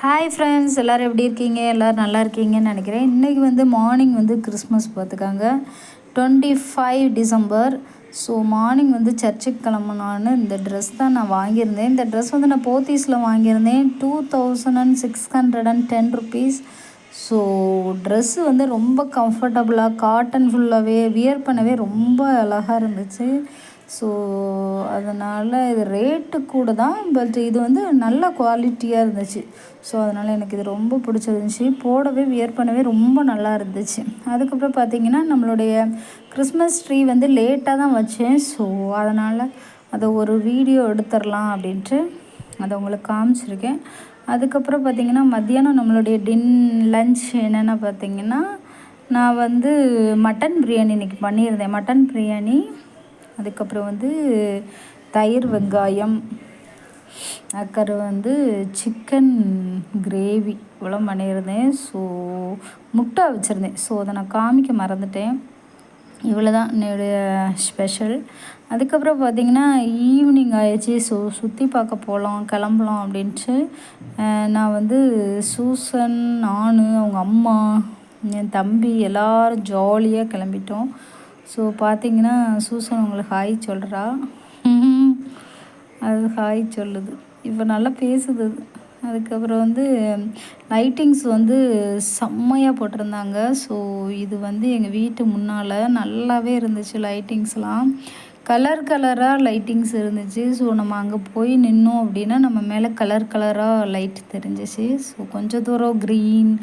Hi friends, எல்லோரும் எப்படி இருக்கீங்க? எல்லோரும் நல்லா இருக்கீங்கன்னு நினைக்கிறேன். இன்றைக்கி வந்து மார்னிங் வந்து கிறிஸ்மஸ் பார்த்துக்காங்க, 25 டிசம்பர். ஸோ மார்னிங் வந்து சர்ச்சுக்கு கிளம்புனான்னு இந்த ட்ரெஸ் தான் நான் வாங்கியிருந்தேன். இந்த ட்ரெஸ் வந்து நான் போத்தீஸில் வாங்கியிருந்தேன். 2610 ருபீஸ். ஸோ ட்ரெஸ்ஸு வந்து ரொம்ப கம்ஃபர்டபுளாக, காட்டன் ஃபுல்லாகவே வியர் பண்ணவே ரொம்ப அழகாக இருந்துச்சு. ஸோ அதனால் இது ரேட்டு கூட தான், பட் இது வந்து நல்ல குவாலிட்டியாக இருந்துச்சு. ஸோ அதனால் எனக்கு இது ரொம்ப பிடிச்சிருந்துச்சி. போடவே வியர் பண்ணவே ரொம்ப நல்லா இருந்துச்சு. அதுக்கப்புறம் பார்த்திங்கன்னா, நம்மளுடைய கிறிஸ்மஸ் ட்ரீ வந்து லேட்டாக தான் வச்சேன். ஸோ அதனால் அதை ஒரு வீடியோ எடுத்துடலாம் அப்படின்ட்டு அதை உங்களுக்கு காமிச்சிருக்கேன். அதுக்கப்புறம் பார்த்திங்கன்னா, மத்தியானம் நம்மளுடைய லன்ச் என்னென்ன பார்த்திங்கன்னா, நான் வந்து மட்டன் பிரியாணி இன்றைக்கி பண்ணியிருந்தேன். மட்டன் பிரியாணி, அதுக்கப்புறம் வந்து தயிர் வெங்காயம், அக்கறை வந்து சிக்கன் கிரேவி இவ்வளோ பண்ணியிருந்தேன். ஸோ முட்டை வச்சுருந்தேன். ஸோ அதை நான் காமிக்க மறந்துட்டேன். இவ்வளோ தான் என்னுடைய ஸ்பெஷல். அதுக்கப்புறம் பார்த்திங்கன்னா, ஈவினிங் ஆயிடுச்சு. ஸோ சுற்றி பார்க்க போகலாம், கிளம்பலாம் அப்படின்ட்டு நான் வந்து சூசன், நான், அவங்க அம்மா, என் தம்பி எல்லோரும் ஜாலியாக கிளம்பிட்டோம். ஸோ பார்த்திங்கன்னா, சூசன் உங்களுக்கு ஹாய் சொல்கிறா. அது ஹாய் சொல்லுது. இப்போ நல்லா பேசுது. அதுக்கப்புறம் வந்து லைட்டிங்ஸ் வந்து செம்மையாக போட்டிருந்தாங்க. ஸோ இது வந்து எங்கள் வீட்டு முன்னால் நல்லாவே இருந்துச்சு. லைட்டிங்ஸ்லாம் கலர் கலராக லைட்டிங்ஸ் இருந்துச்சு. ஸோ நம்ம அங்கே போய் நின்னோம் அப்படின்னா நம்ம மேலே கலர் கலராக லைட் தெரிஞ்சிச்சு. ஸோ கொஞ்சம் தூரம் க்ரீன்,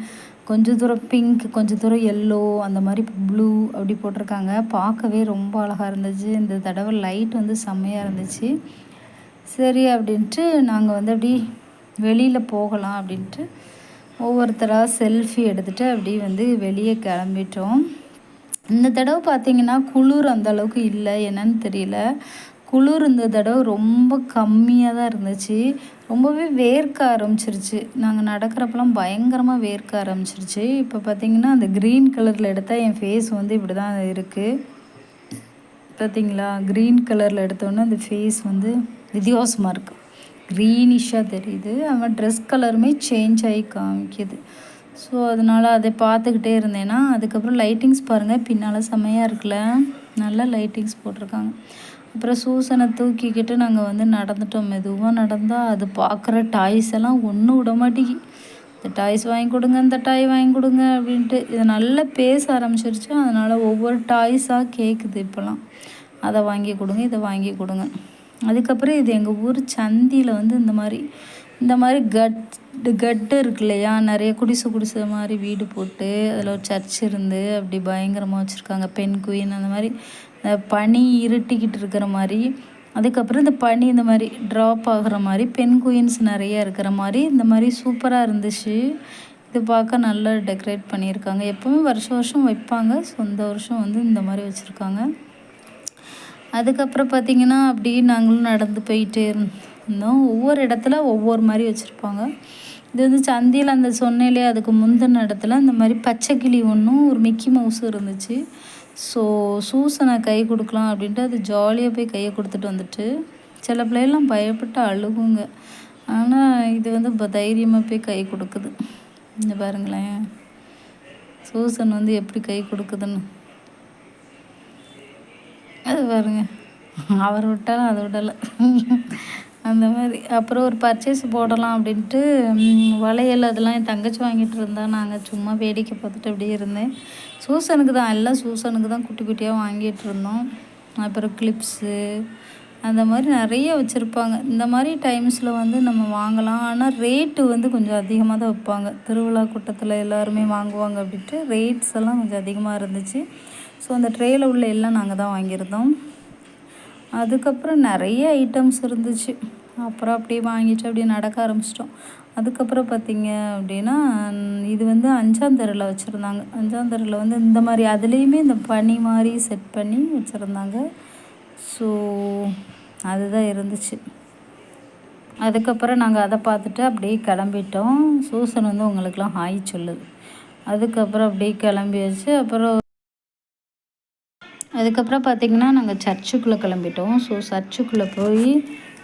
கொஞ்சம் தூரம் பிங்க், கொஞ்சம் தூரம் எல்லோ, அந்த மாதிரி ப்ளூ அப்படி போட்டிருக்காங்க. பார்க்கவே ரொம்ப அழகாக இருந்துச்சு. இந்த தடவை லைட் வந்து செம்மையாக இருந்துச்சு. சரி அப்படின்ட்டு நாங்கள் வந்து அப்படி வெளியில் போகலாம் அப்படின்ட்டு ஒவ்வொருத்தராக செல்ஃபி எடுத்துகிட்டு அப்படி வந்து வெளியே கிளம்பிட்டோம். இந்த தடவை பார்த்திங்கன்னா குளிர் அந்தளவுக்கு இல்லை, என்னன்னு தெரியல. குளிர் இந்த தடவை ரொம்ப கம்மியாக தான் இருந்துச்சு. ரொம்பவே வேர்க்க ஆரம்பிச்சிருச்சு. நாங்கள் நடக்கிறப்பெல்லாம் பயங்கரமாக வேர்க்க ஆரம்பிச்சிருச்சு. இப்போ பார்த்திங்கன்னா அந்த க்ரீன் கலரில் எடுத்தால் என் ஃபேஸ் வந்து இப்படி தான் இருக்குது. பார்த்திங்களா, க்ரீன் கலரில் எடுத்தோன்னே அந்த ஃபேஸ் வந்து வித்தியாசமாக இருக்குது. க்ரீனிஷாக தெரியுது. அவன் ட்ரெஸ் கலருமே சேஞ்ச் ஆகி காமிக்குது. ஸோ அதனால் அதை பார்த்துக்கிட்டே இருந்தேன்னா, அதுக்கப்புறம் லைட்டிங்ஸ் பாருங்கள், பின்னால் செம்மையாக இருக்குல்ல, நல்லா லைட்டிங்ஸ் போட்டிருக்காங்க. அப்புறம் சூசனை தூக்கிக்கிட்டு நாங்கள் வந்து நடந்துட்டோம். மெதுவாக நடந்தால் அது பார்க்குற டாய்ஸ் எல்லாம் ஒன்றும் விட மாட்டேங்கி. இந்த டாய்ஸ் வாங்கி கொடுங்க, இந்த டாய் வாங்கி கொடுங்க அப்படின்ட்டு இதை நல்லா பேச ஆரம்பிச்சிருச்சு. அதனால் ஒவ்வொரு டாய்ஸாக கேட்குது இப்போலாம். அதை வாங்கி கொடுங்க, இதை வாங்கி கொடுங்க. அதுக்கப்புறம் இது எங்கள் ஊர் சந்தியில் வந்து இந்த மாதிரி கட்டு இருக்கு இல்லையா, நிறைய குடிசை மாதிரி வீடு போட்டு அதில் ஒரு சர்ச் இருந்து அப்படி பயங்கரமாக வச்சுருக்காங்க. பெண் குயின் அந்த மாதிரி பனி இருட்டிக்கிட்டு இருக்கிற மாதிரி. அதுக்கப்புறம் இந்த பனி இந்த மாதிரி ட்ராப் ஆகிற மாதிரி பெண் குயின்ஸ் நிறையா இருக்கிற மாதிரி இந்த மாதிரி சூப்பராக இருந்துச்சு. இது பார்க்க நல்லா டெக்கரேட் பண்ணியிருக்காங்க. எப்போவுமே வருஷம் வைப்பாங்க. ஸோ இந்த வருஷம் வந்து இந்த மாதிரி வச்சுருக்காங்க. அதுக்கப்புறம் பார்த்திங்கன்னா அப்படி நாங்களும் நடந்து போயிட்டே இருந்தோம். ஒவ்வொரு இடத்துல ஒவ்வொரு மாதிரி வச்சுருப்பாங்க. இது வந்து சந்தியில் அந்த சொன்னேலே அதுக்கு முந்தின இடத்துல இந்த மாதிரி பச்சை கிளி ஒன்றும் ஒரு மிக்கி மவுஸும் இருந்துச்சு. ஸோ சூசனை கை கொடுக்கலாம் அப்படின்ட்டு அது ஜாலியாக போய் கையை கொடுத்துட்டு வந்துட்டு, சில பிள்ளைலாம் பயப்பட்டு அழுகுங்க. ஆனால் இது வந்து தைரியமாக போய் கை கொடுக்குது. இந்த பாருங்களேன், சூசன் வந்து எப்படி கை கொடுக்குதுன்னு அது பாருங்க. அவர் விட்டாலும் அதை விடலை அந்த மாதிரி. அப்புறம் ஒரு பர்ச்சேஸ் போடலாம் அப்படின்ட்டு வளையல் அதெல்லாம் என் தங்கச்சி வாங்கிட்டு இருந்தா. நாங்கள் சும்மா வேடிக்கை பார்த்துட்டு அப்படியே இருந்தேன். சூசனுக்கு தான், எல்லாம் சூசனுக்கு தான் குட்டி குட்டியாக வாங்கிட்டு இருந்தோம். அப்புறம் கிளிப்ஸு அந்த மாதிரி நிறைய வச்சுருப்பாங்க. இந்த மாதிரி டைம்ஸில் வந்து நம்ம வாங்கலாம். ஆனால் ரேட்டு வந்து கொஞ்சம் அதிகமாக தான் வைப்பாங்க. திருவிழா கூட்டத்தில் எல்லாருமே வாங்குவாங்க அப்படின்ட்டு ரேட்ஸ் எல்லாம் கொஞ்சம் அதிகமாக இருந்துச்சு. ஸோ அந்த ட்ரேயில் உள்ள எல்லாம் நாங்கள் தான் வாங்கியிருந்தோம். அதுக்கப்புறம் நிறைய ஐட்டம்ஸ் இருந்துச்சு. அப்புறம் அப்படியே வாங்கிட்டு அப்படியே நடக்க ஆரம்பிச்சிட்டோம். அதுக்கப்புறம் பார்த்திங்க அப்படின்னா, இது வந்து 5ஆம் தெருவில் வச்சுருந்தாங்க. 5ஆம் தெருவில் வந்து இந்த மாதிரி அதுலேயுமே இந்த பனி மாதிரி செட் பண்ணி வச்சுருந்தாங்க. ஸோ அதுதான் இருந்துச்சு. அதுக்கப்புறம் நாங்கள் அதை பார்த்துட்டு அப்படியே கிளம்பிட்டோம். சூசன் வந்து உங்களுக்கெலாம் ஹாய் சொல்லுது. அதுக்கப்புறம் அப்படியே கிளம்பியாச்சு. அதுக்கப்புறம் பார்த்திங்கன்னா நாங்கள் சர்ச்சுக்குள்ளே கிளம்பிட்டோம். ஸோ சர்ச்சுக்குள்ளே போய்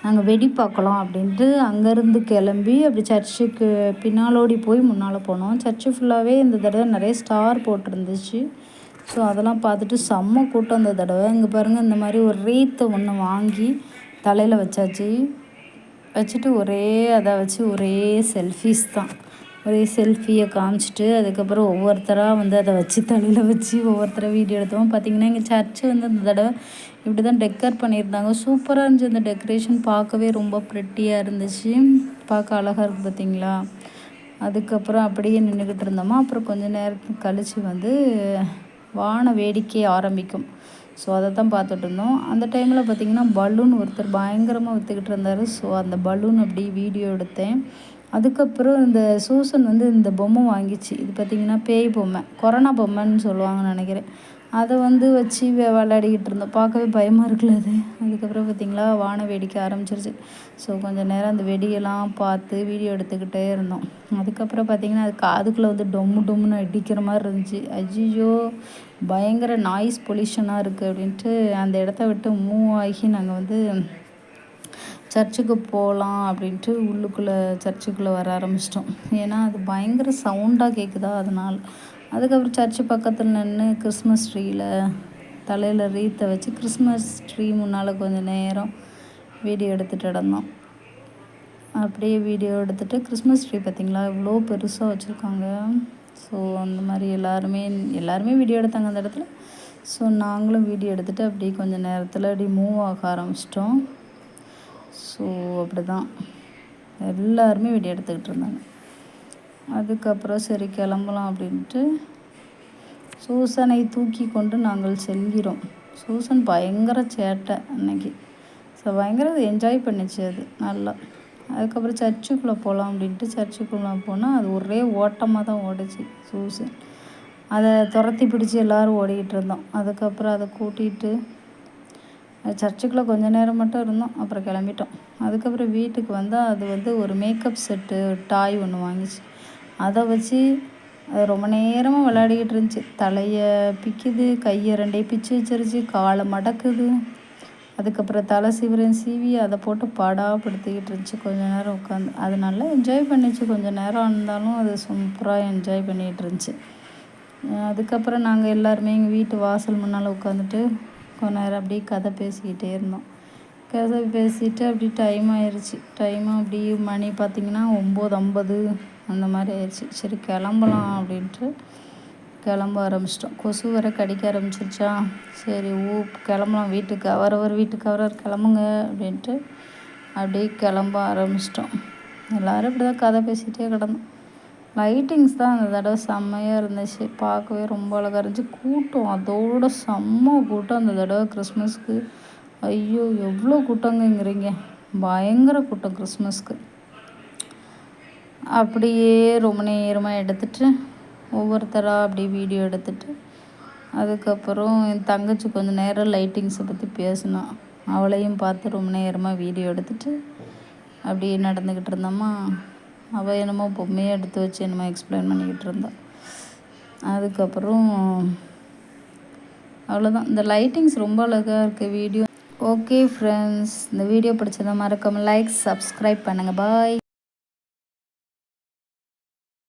நாங்கள் வெடி பார்க்கலாம் அப்படின்ட்டு அங்கேருந்து கிளம்பி அப்படி சர்ச்சுக்கு பின்னாலோடி போய் முன்னால் போனோம். சர்ச்சு ஃபுல்லாகவே இந்த தடவை நிறைய ஸ்டார் போட்டிருந்துச்சு. ஸோ அதெல்லாம் பார்த்துட்டு செம்ம கூட்டம் இந்த தடவை. இங்கே பாருங்கள், இந்த மாதிரி ஒரு ரீத்தை ஒன்று வாங்கி தலையில் வச்சாச்சு. வச்சுட்டு அதை வச்சு ஒரே செல்ஃபீஸ் தான். ஒரே செல்ஃபியை காமிச்சிட்டு அதுக்கப்புறம் ஒவ்வொருத்தராக வந்து அதை வச்சு தலையில் வச்சு ஒவ்வொருத்தராக வீடியோ எடுத்தோம். பார்த்திங்கன்னா எங்கள் சர்ச்சு வந்து அந்த தடவை இப்படி தான் டெக்கர் பண்ணியிருந்தாங்க. சூப்பராக இருந்துச்சு. அந்த டெக்கரேஷன் பார்க்கவே ரொம்ப ப்ரெட்டியாக இருந்துச்சு. பார்க்க அழகாக இருக்குது பார்த்திங்களா. அதுக்கப்புறம் அப்படியே நின்றுக்கிட்டு இருந்தோமா. அப்புறம் கொஞ்சம் நேரத்துக்கு கழித்து வந்து வான வேடிக்கை ஆரம்பிக்கும். ஸோ அதை தான் பார்த்துட்டு இருந்தோம். அந்த டைமில் பார்த்திங்கன்னா பலூன் ஒருத்தர் பயங்கரமாக விற்றுக்கிட்டு இருந்தார். ஸோ அந்த பலூன் அப்படி வீடியோ எடுத்தேன். அதுக்கப்புறம் இந்த சூசன் வந்து இந்த பொம்மை வாங்கிச்சு. இது பார்த்திங்கன்னா பேய் பொம்மை, கொரோனா பொம்மைன்னு சொல்லுவாங்கன்னு நினைக்கிறேன். அதை வந்து வச்சு விளையாடிக்கிட்டு இருந்தோம். பார்க்கவே பயமாக இருக்குல்ல அது. அதுக்கப்புறம் பார்த்திங்களா வான வேடிக்கை ஆரம்பிச்சிருச்சு. ஸோ கொஞ்சம் நேரம் அந்த வெடியெல்லாம் பார்த்து வீடியோ எடுத்துக்கிட்டே இருந்தோம். அதுக்கப்புறம் பார்த்திங்கன்னா அது காதுக்குள்ளே வந்து டொம்முன்னு அடிக்கிற மாதிரி இருந்துச்சு. ஐயோ, பயங்கர நாய்ஸ் பொல்யூஷனாக இருக்குது அப்படின்ட்டு அந்த இடத்த விட்டு மூவ் ஆகி நாங்கள் வந்து சர்ச்சுக்கு போகலாம் அப்படின்ட்டு உள்ளுக்குள்ளே சர்ச்சுக்குள்ளே வர ஆரம்பிச்சிட்டோம். ஏன்னா அது பயங்கர சவுண்டாக கேட்குதா, அதனால். அதுக்கப்புறம் சர்ச்சு பக்கத்தில் நின்று கிறிஸ்மஸ் ட்ரீயில் தலையில் ரீத்தை வச்சு கிறிஸ்மஸ் ட்ரீ முன்னால் கொஞ்சம் நேரம் வீடியோ எடுத்துகிட்டு இருந்தோம். அப்படியே வீடியோ எடுத்துகிட்டு கிறிஸ்மஸ் ட்ரீ பார்த்திங்களா இவ்வளோ பெருசாக வச்சுருக்காங்க. ஸோ அந்த மாதிரி எல்லாருமே வீடியோ எடுத்தாங்க அந்த இடத்துல. ஸோ நாங்களும் வீடியோ எடுத்துகிட்டு அப்படியே கொஞ்சம் நேரத்தில் அப்படி மூவ் ஆக ஆரம்பிச்சிட்டோம். ஸோ அப்படி தான் எல்லாருமே வீடியோ எடுத்துக்கிட்டு இருந்தாங்க. அதுக்கப்புறம் சரி கிளம்பலாம் அப்படின்ட்டு சூசனை தூக்கி கொண்டு நாங்கள் செல்கிறோம். சூசன் பயங்கர சேட்டை அன்னைக்கு. ஸோ பயங்கர என்ஜாய் பண்ணிச்சு அது நல்லா. அதுக்கப்புறம் சர்ச்சுக்குள்ளே போகலாம் அப்படின்ட்டு சர்ச்சுக்குள்ளே போனால் அது ஒரே ஓட்டமாக தான் ஓடிச்சு சூசன். அதை துரத்தி பிடிச்சி எல்லோரும் ஓடிக்கிட்டு இருந்தோம். அதுக்கப்புறம் அதை கூட்டிகிட்டு சர்ச்சுக்குள்ளே கொஞ்சம் நேரம் மட்டும் இருந்தோம். அப்புறம் கிளம்பிட்டோம். அதுக்கப்புறம் வீட்டுக்கு வந்தால் அது வந்து ஒரு மேக்கப் செட்டு டாய் ஒன்று வாங்கிச்சு. அதை வச்சு அது ரொம்ப நேரமாக விளையாடிக்கிட்டு இருந்துச்சு. தலையை பிக்குது, கையை ரெண்டையும் பிச்சு வச்சிருச்சு, காலை மடக்குது. அதுக்கப்புறம் தலை சீவி அதை போட்டு படாப்படுத்திக்கிட்டு இருந்துச்சு கொஞ்சம் நேரம் உட்காந்து. அது நல்லா என்ஜாய் பண்ணிச்சு. கொஞ்சம் நேரம் இருந்தாலும் அது சூப்பராக என்ஜாய் பண்ணிகிட்டு இருந்துச்சு. அதுக்கப்புறம் நாங்கள் எல்லாருமே எங்கள் வீட்டு வாசல் முன்னால் உட்காந்துட்டு கொஞ்ச நேரம் அப்படியே கதை பேசிக்கிட்டே இருந்தோம். கதை பேசிட்டு அப்படி டைம் ஆயிடுச்சு. அப்படி மணி பார்த்திங்கன்னா 9:50 அந்த மாதிரி ஆயிடுச்சு. சரி கிளம்பலாம் அப்படின்ட்டு கிளம்ப ஆரம்பிச்சிட்டோம். கொசு வர கடிக்க ஆரம்பிச்சிருச்சா. சரி கிளம்பலாம் வீட்டுக்கு, அவரவர் கிளம்புங்க அப்படின்ட்டு அப்படியே கிளம்ப ஆரம்பிச்சிட்டோம். எல்லோரும் இப்படி தான் கதை பேசிகிட்டே கிடந்தோம். லைட்டிங்ஸ் தான் அந்த தடவை செம்மையாக இருந்துச்சு. பார்க்கவே ரொம்ப அழகாக இருந்துச்சு. கூட்டம் அதோட செம்ம கூட்டம் அந்த தடவை கிறிஸ்மஸ்க்கு. ஐயோ, எவ்வளோ கூட்டங்கிறீங்க, பயங்கர கூட்டம் கிறிஸ்மஸ்க்கு. அப்படியே ரொம்ப நேரமாக எடுத்துகிட்டு ஒவ்வொருத்தராக அப்படியே வீடியோ எடுத்துகிட்டு அதுக்கப்புறம் என் தங்கச்சி கொஞ்சம் நேரம் லைட்டிங்ஸை பற்றி பேசினான். அவளையும் பார்த்து ரொம்ப நேரமாக வீடியோ எடுத்துகிட்டு அப்படியே நடந்துக்கிட்டு இருந்தோமா. அவள் என்னமோ பொம்மையை எடுத்து வச்சு என்னமோ எக்ஸ்பிளைன் பண்ணிக்கிட்டு இருந்தாள். அதுக்கப்புறம் அவ்வளோதான். இந்த லைட்டிங்ஸ் ரொம்ப அழகாக இருக்குது வீடியோ. ஓகே ஃப்ரெண்ட்ஸ், இந்த வீடியோ பிடிச்சதை மறக்காமல் லைக், சப்ஸ்கிரைப் பண்ணுங்கள். பாய்.